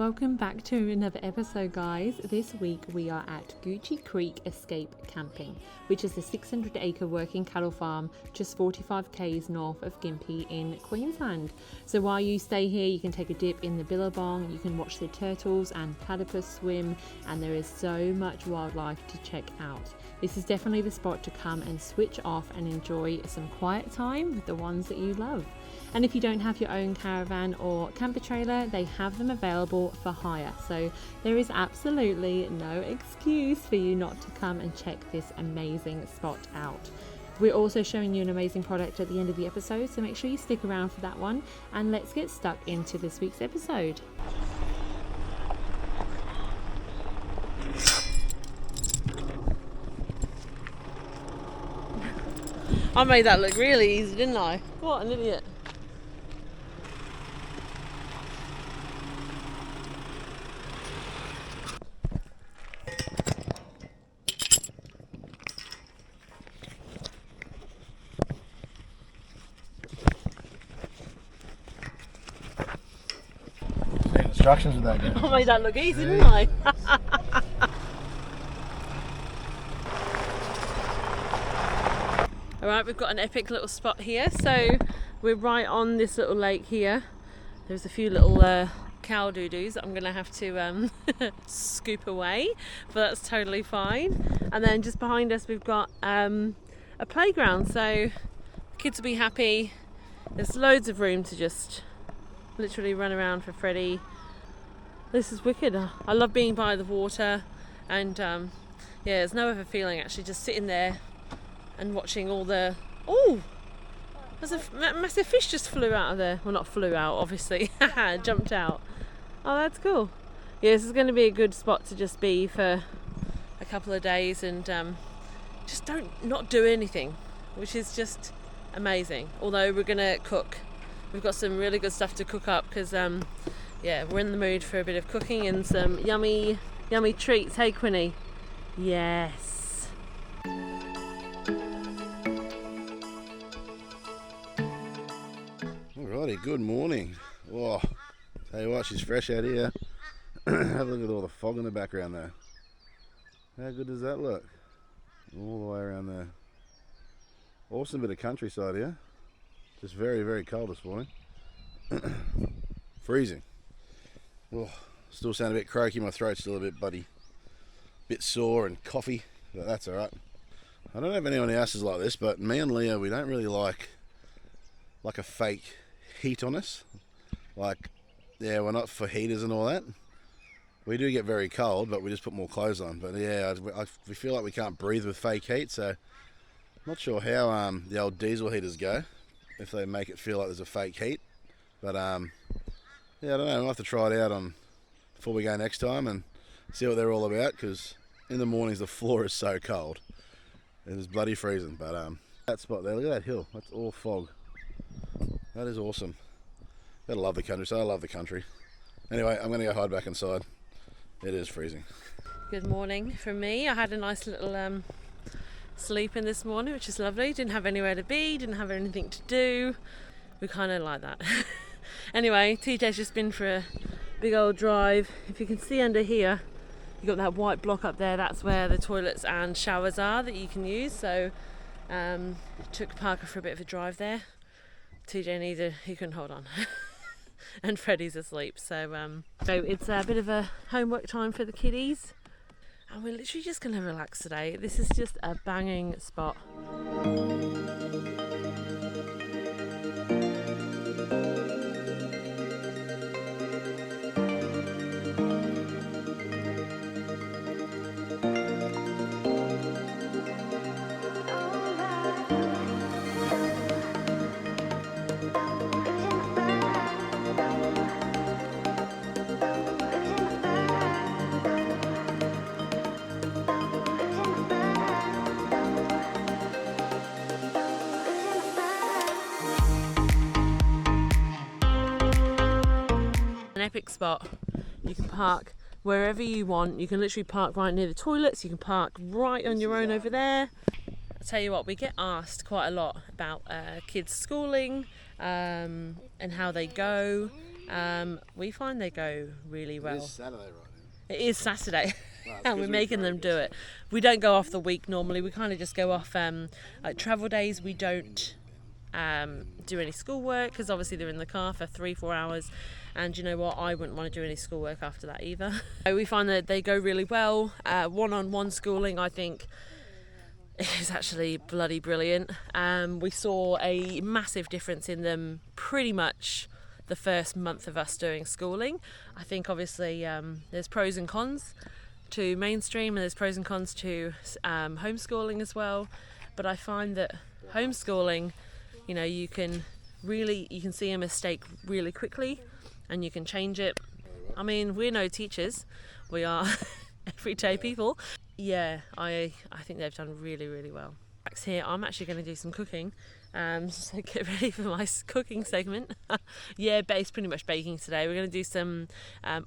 Welcome back to another episode, guys. This week we are at Gootchie Creek Escape Camping, which is a 600-acre working cattle farm just 45 k's north of Gympie in Queensland. So while you stay here, you can take a dip in the billabong, you can watch the turtles and platypus swim, and there is so much wildlife to check out. This is definitely the spot to come and switch off and enjoy some quiet time with the ones that you love. And if you don't have your own caravan or camper trailer, they have them available for hire. So there is absolutely no excuse for you not to come and check this amazing spot out. We're also showing you an amazing product at the end of the episode, so make sure you stick around for that one. And let's get stuck into this week's episode. I made that look really easy, didn't I? What an idiot. Instructions with that guy. I made that look easy, didn't I? Alright, we've got an epic little spot here. So we're right on this little lake here. There's a few little cow doo-doos that I'm going to have to scoop away, but that's totally fine. And then just behind us we've got a playground, so kids will be happy. There's loads of room to just literally run around for Freddie. This is wicked. I love being by the water, and yeah, there's no other feeling actually just sitting there and watching all the... Oh! There's a massive fish just flew out of there. Well, not flew out, obviously. Jumped out. Oh, that's cool. Yeah, this is going to be a good spot to just be for a couple of days and just not do anything, which is just amazing. Although we're going to cook. We've got some really good stuff to cook up because, yeah, we're in the mood for a bit of cooking and some yummy, yummy treats. Hey, Quinny? Yes. Alrighty, good morning. Oh, tell you what, she's fresh out here. Have a look at all the fog in the background there. How good does that look? All the way around there. Awesome bit of countryside here. Just very, very cold this morning. Freezing. Oh, still sound a bit croaky. My throat's still a bit bit sore and coffee, but that's alright. I don't know if anyone else is like this, but me and Leo, we don't really like a fake heat on us. Like, yeah, we're not for heaters and all that. We do get very cold, but we just put more clothes on. But yeah, we feel like we can't breathe with fake heat, so I'm not sure how the old diesel heaters go, if they make it feel like there's a fake heat. But yeah, I don't know, we'll have to try it out before we go next time and see what they're all about, because in the mornings the floor is so cold. It is bloody freezing. But that spot there, look at that hill, that's all fog. That is awesome. Gotta love the countryside. I love the country. Anyway, I'm gonna go hide back inside. It is freezing. Good morning from me. I had a nice little sleep in this morning, which is lovely. Didn't have anywhere to be, didn't have anything to do. We kind of like that. Anyway, TJ's just been for a big old drive. If you can see under here, you've got that white block up there. That's where the toilets and showers are that you can use. So took Parker for a bit of a drive there. TJ he couldn't hold on. And Freddie's asleep. So it's a bit of a homework time for the kiddies. And we're literally just going to relax today. This is just a banging spot. An epic spot. You can park wherever you want. You can literally park right near the toilets. You can park right on your own over there. I'll tell you what, we get asked quite a lot about kids' schooling and how they go. we find they go really well. It is Saturday right now. It is Saturday. Well, it's And 'cause we're we making them drove do it. We don't go off the week normally. We kind of just go off like travel days. We don't do any schoolwork because obviously they're in the car for 3-4 hours, and you know what, I wouldn't want to do any schoolwork after that either. So we find that they go really well. One-on-one schooling, I think, is actually bloody brilliant. We saw a massive difference in them pretty much the first month of us doing schooling. I think obviously there's pros and cons to mainstream, and there's pros and cons to homeschooling as well, but I find that homeschooling, you know, you can see a mistake really quickly and you can change it. I mean, we're no teachers, we are everyday people. Yeah, I think they've done really, really well. Here, I'm actually going to do some cooking, so get ready for my cooking segment. Yeah, it's pretty much baking today. We're going to do some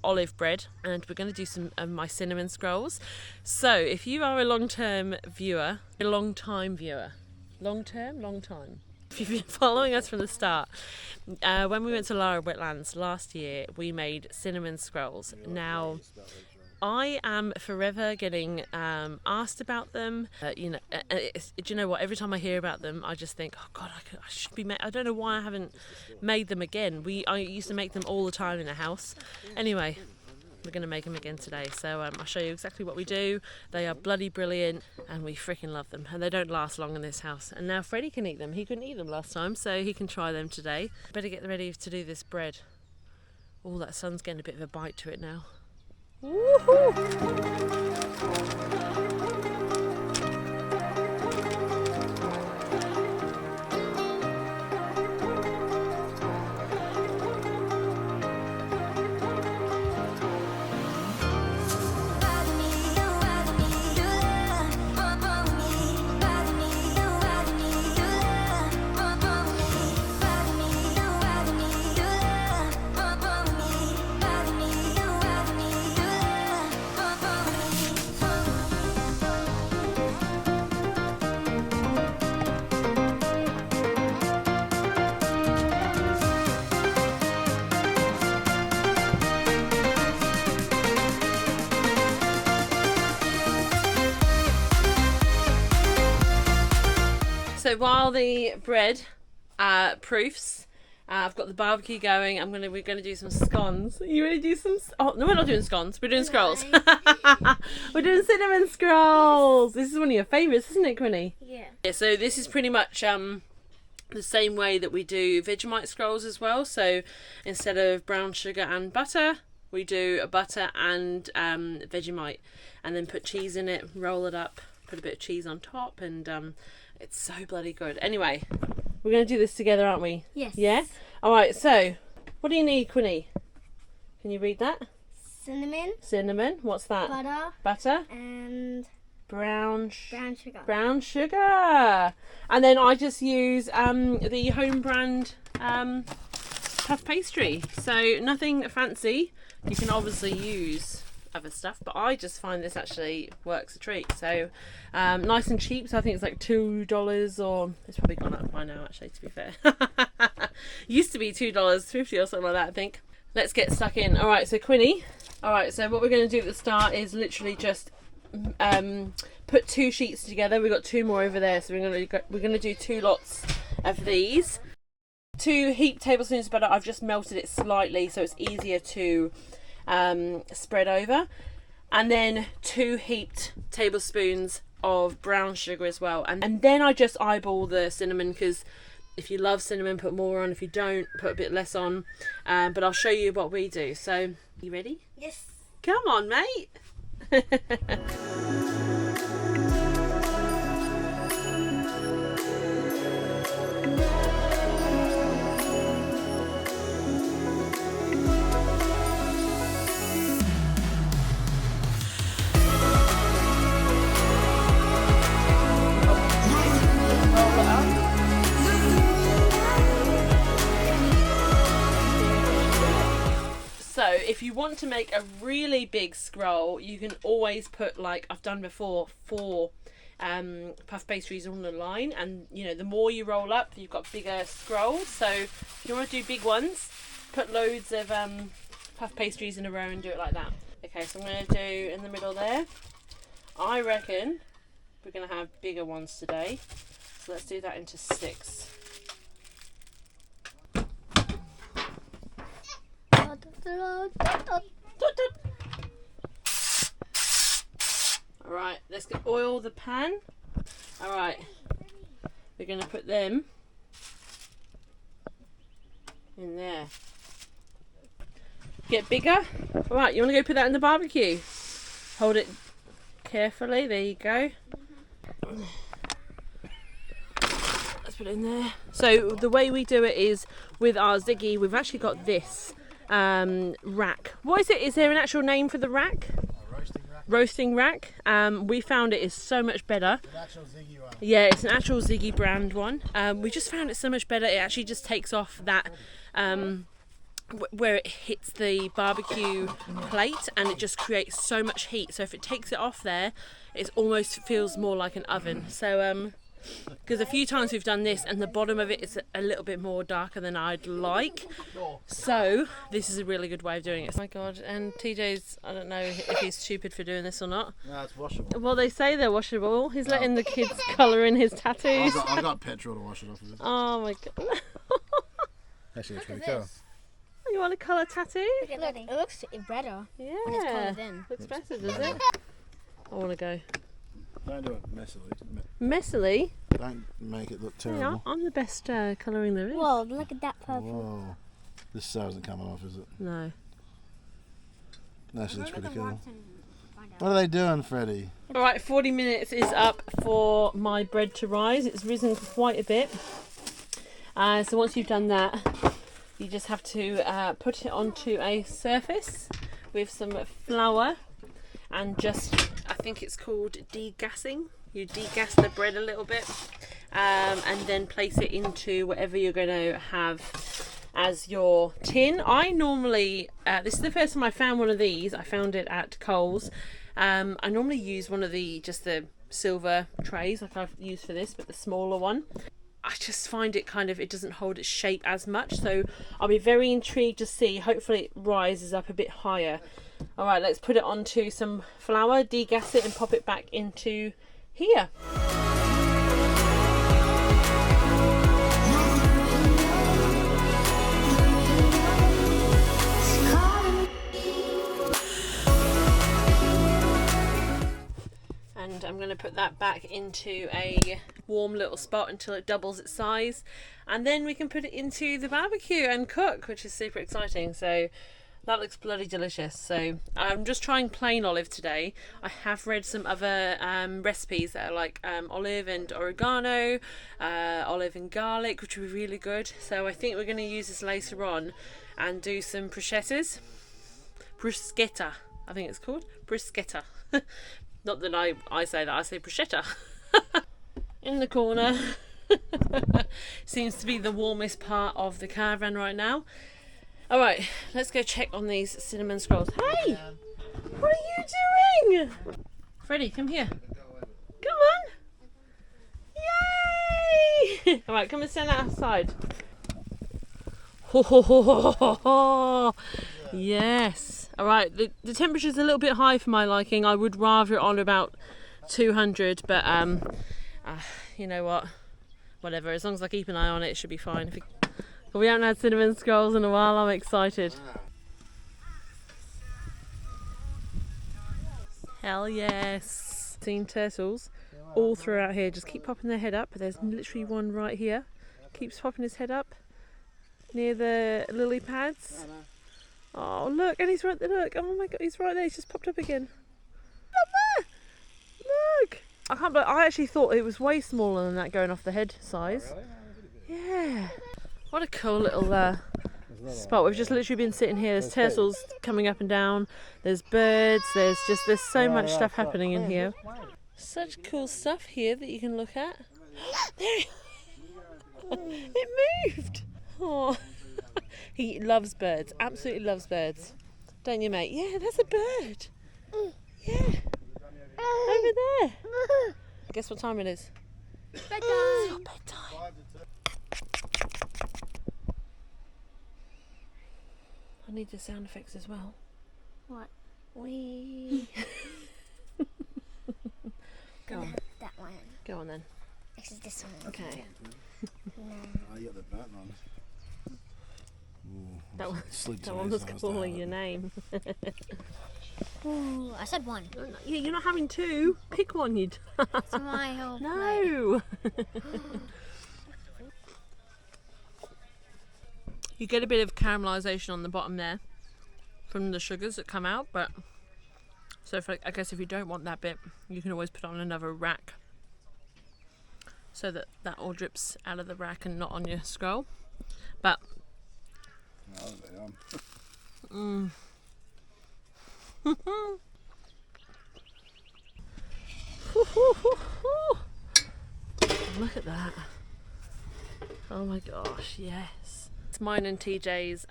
olive bread, and we're going to do some of my cinnamon scrolls. So if you are a long-time viewer, if you've been following us from the start, when we went to Lara Wetlands last year, we made cinnamon scrolls. Now, I am forever getting asked about them. Do you know what? Every time I hear about them, I just think, oh God, I should be. I don't know why I haven't made them again. I used to make them all the time in the house. Anyway, we're going to make them again today. So I'll show you exactly what we do. They are bloody brilliant, and we freaking love them. And they don't last long in this house. And now Freddie can eat them. He couldn't eat them last time, so he can try them today. Better get ready to do this bread. Oh, that sun's getting a bit of a bite to it now. Woohoo! So while the bread proofs, I've got the barbecue going. We're gonna do some scones. Are you ready to do some? Oh no, we're not doing scones. We're doing scrolls. We're doing cinnamon scrolls. This is one of your favourites, isn't it, Quinny? Yeah. So this is pretty much the same way that we do Vegemite scrolls as well. So instead of brown sugar and butter, we do a butter and Vegemite, and then put cheese in it, roll it up, put a bit of cheese on top, and it's so bloody good. Anyway, we're going to do this together, aren't we? Yes. Yeah? Alright, so, what do you need, Quinny? Can you read that? Cinnamon. Cinnamon. What's that? Butter. Butter. And brown sugar. Brown sugar. And then I just use the home brand puff pastry. So nothing fancy. You can obviously use other stuff, but I just find this actually works a treat. So nice and cheap, so I think it's like $2, or it's probably gone up by now actually, to be fair. Used to be $2.50 or something like that, I think. Let's get stuck in. Alright, so Quinny, alright, so what we're going to do at the start is literally just put 2 sheets together. We've got 2 more over there, so we're going to do 2 lots of these. 2 heaped tablespoons of butter. I've just melted it slightly so it's easier to spread over, and then 2 heaped tablespoons of brown sugar as well, and then I just eyeball the cinnamon, because if you love cinnamon, put more on. If you don't, put a bit less on, but I'll show you what we do. So you ready? Yes. Come on, mate. So if you want to make a really big scroll, you can always put, like I've done before, 4 puff pastries on the line, and you know, the more you roll up, you've got bigger scrolls. So if you want to do big ones, put loads of puff pastries in a row and do it like that. Okay, so I'm going to do in the middle there. I reckon we're going to have bigger ones today. So let's do that into 6. Alright, let's oil the pan. Alright, we're going to put them in there. Get bigger. Alright, you want to go put that in the barbecue? Hold it carefully, there you go. Let's put it in there. So the way we do it is with our Ziggy, we've actually got this rack. What is it? Is there an actual name for the rack? Roasting rack. We found it is so much better. An actual Ziggy one. Yeah, it's an actual Ziggy brand one. We just found it so much better. It actually just takes off that where it hits the barbecue plate, and it just creates so much heat. So if it takes it off there, it almost feels more like an oven. So because a few times we've done this and the bottom of it is a little bit more darker than I'd like, so this is a really good way of doing it. Oh my god. And TJ's, I don't know if he's stupid for doing this or not. No, it's washable. Well, they say they're washable. He's letting the kids colour in his tattoos. I've got petrol to wash it off with. Oh my god. Actually, it's pretty cool. You want a colour tattoo? Look, it looks better. Yeah. When it's coloured in. Looks better, does it? I want to go. Don't do it messily. Messily? Don't make it look Yeah, terrible. I'm the best colouring there is. Whoa, look at that purple. Whoa. This so isn't coming off, is it? No. Actually, it's pretty cool. What are they doing, Freddie? Alright, 40 minutes is up for my bread to rise. It's risen quite a bit. So once you've done that, you just have to put it onto a surface with some flour and just, I think it's called degassing. You degas the bread a little bit and then place it into whatever you're going to have as your tin. I normally, this is the first time I found one of these. I found it at Coles. I normally use one of just the silver trays like I've used for this, but the smaller one. I just find it it doesn't hold its shape as much, so I'll be very intrigued to see. Hopefully it rises up a bit higher. Alright, let's put it onto some flour, degas it and pop it back into here. And I'm going to put that back into a warm little spot until it doubles its size, and then we can put it into the barbecue and cook, which is super exciting. So that looks bloody delicious. So I'm just trying plain olive today. I have read some other recipes that are like olive and oregano, olive and garlic, which would be really good. So I think we're going to use this later on and do some bruschettas. Bruschetta, I think it's called. Bruschetta. Not that I say that, I say bruschetta. In the corner. Seems to be the warmest part of the caravan right now. Alright, let's go check on these cinnamon scrolls. Hey! What are you doing? Freddie, come here. Come on! Yay! Alright, come and stand outside. Yes. Alright, the temperature's a little bit high for my liking. I would rather it on about 200, but you know what? Whatever, as long as I keep an eye on it, it should be fine. We haven't had cinnamon scrolls in a while, I'm excited. Hell yes. Seen turtles all throughout here, just keep popping their head up. There's literally one right here. Keeps popping his head up near the lily pads. Oh look, and he's right there, look, oh my god, he's right there, he's just popped up again. Look there! Look! I can't believe, I actually thought it was way smaller than that going off the head size. Yeah. What a cool little spot. We've just literally been sitting here. There's turtles coming up and down. There's birds. There's so much stuff happening in here. Such cool stuff here that you can look at. There it moved. Oh. He loves birds. Absolutely loves birds. Don't you, mate? Yeah, that's a bird. Yeah. Over there. Guess what time it is? Bedtime. It's your bedtime. need the sound effects as well. What? Wee. Go on. That one. Go on then. This is this one. Okay. Oh, you got the button on. Ooh, That one, slipped that one was calling your name. Ooh, I said one. Yeah, you're not having two. Pick one, you. It's my whole plate. No. You get a bit of caramelisation on the bottom there from the sugars that come out, but so I guess if you don't want that bit, you can always put on another rack so that all drips out of the rack and not on your scroll. But look at that. Oh my gosh, yes. It's mine and TJ's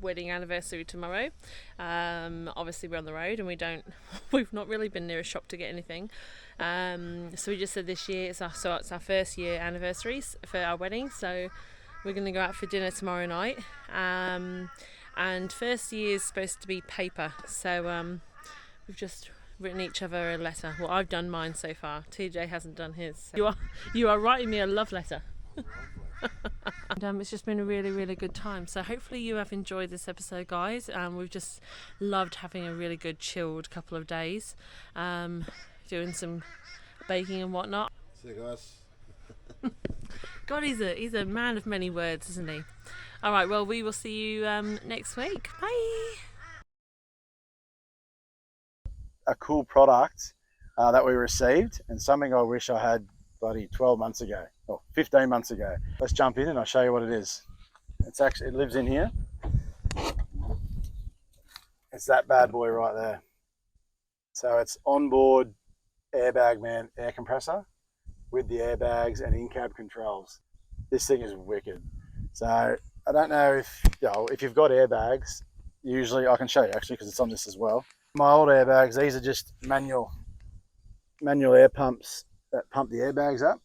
wedding anniversary tomorrow. Obviously we're on the road and we've not really been near a shop to get anything. So we just said this year it's our first year anniversary for our wedding. So we're going to go out for dinner tomorrow night. And first year is supposed to be paper. So we've just written each other a letter. Well, I've done mine so far. TJ hasn't done his. So you are writing me a love letter. And, it's just been a really, really good time. So hopefully you have enjoyed this episode, guys. We've just loved having a really good chilled couple of days, doing some baking and whatnot. See you guys. God, he's a man of many words, isn't he? All right, well, we will see you next week. Bye. A cool product that we received, and something I wish I had bloody 12 months ago or 15 months ago. Let's jump in and I'll show you what it is. It lives in here. It's that bad boy right there. So it's onboard Airbag man air compressor with the airbags and in-cab controls. This thing is wicked. So I don't know if you've got airbags. Usually I can show you actually because it's on this as well. My old airbags, these are just manual air pumps that pump the airbags up.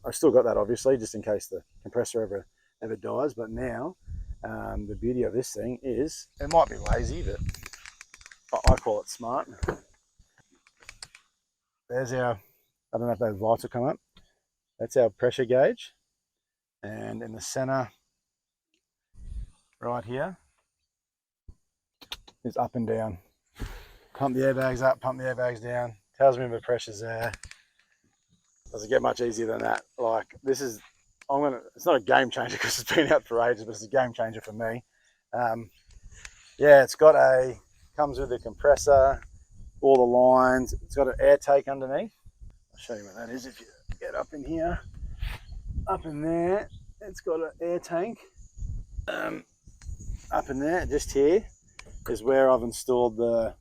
I've still got that obviously just in case the compressor ever dies, but now the beauty of this thing is it might be lazy, but I call it smart. There's our, I don't know if those lights will come up, that's our pressure gauge, and in the center right here is up and down. Pump the airbags up, pump the airbags down, tells me the pressure's there. Doesn't get much easier than that. Like this is, it's not a game changer because it's been out for ages, but it's a game changer for me. Yeah, comes with a compressor, all the lines. It's got an air take underneath. I'll show you what that is if you get up in here. Up in there, it's got an air tank. Up in there, just here, is where I've installed the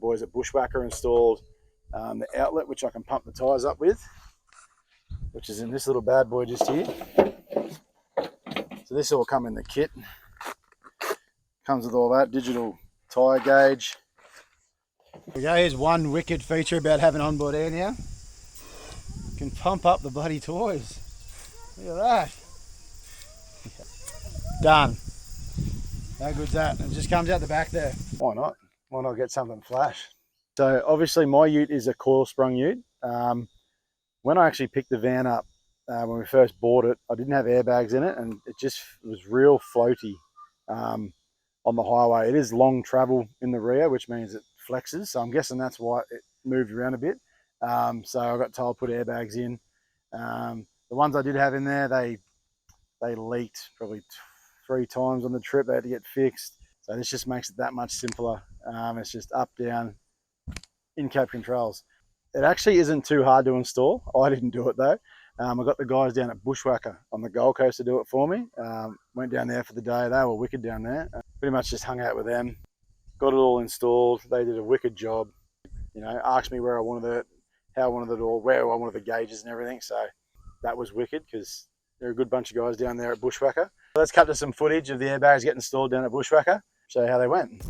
boys at Bushwhacker installed the outlet which I can pump the tyres up with, which is in this little bad boy just here. So this will come in the kit. Comes with all that, digital tyre gauge. Here's one wicked feature about having onboard air now. You can pump up the bloody toys. Look at that. Done. How good's that? It just comes out the back there. Why not? Why not get something flash? So obviously my ute is a coil sprung ute. When I actually picked the van up, when we first bought it, I didn't have airbags in it and it just was real floaty on the highway. It is long travel in the rear, which means it flexes. So I'm guessing that's why it moved around a bit. So I got told to put airbags in. The ones I did have in there, they leaked probably 3 times on the trip. They had to get fixed. So this just makes it that much simpler. It's just up, down, in-cab controls. It actually isn't too hard to install. I didn't do it though. I got the guys down at Bushwhacker on the Gold Coast to do it for me. Went down there for the day. They were wicked down there. Pretty much just hung out with them. Got it all installed. They did a wicked job. You know, asked me where I wanted it, how I wanted it all, where I wanted the gauges and everything. So that was wicked because they're a good bunch of guys down there at Bushwhacker. Let's cut to some footage of the airbags getting installed down at Bushwhacker. Show you how they went.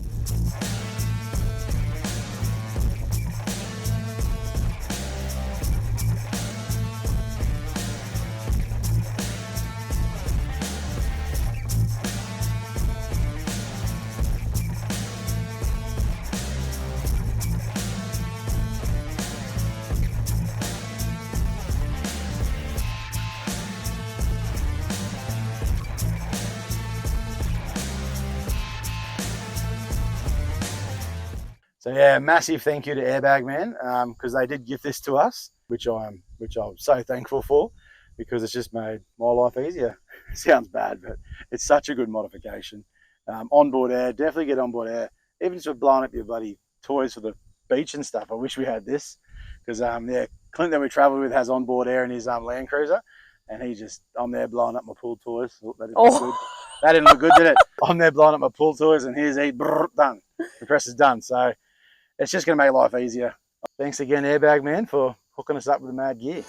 So yeah, massive thank you to Airbag, man, because they did give this to us, which I'm so thankful for, because it's just made my life easier. Sounds bad, but it's such a good modification. Onboard air, definitely get onboard air. Even just for blowing up your bloody toys for the beach and stuff. I wish we had this, because yeah, Clint that we travelled with has onboard air in his Land Cruiser, and I'm there blowing up my pool toys. Oh, that didn't look good. That didn't look good, did it? I'm there blowing up my pool toys, and here's done. The press is done. So it's just going to make life easier. Thanks again, Airbag, man, for hooking us up with the mad gear.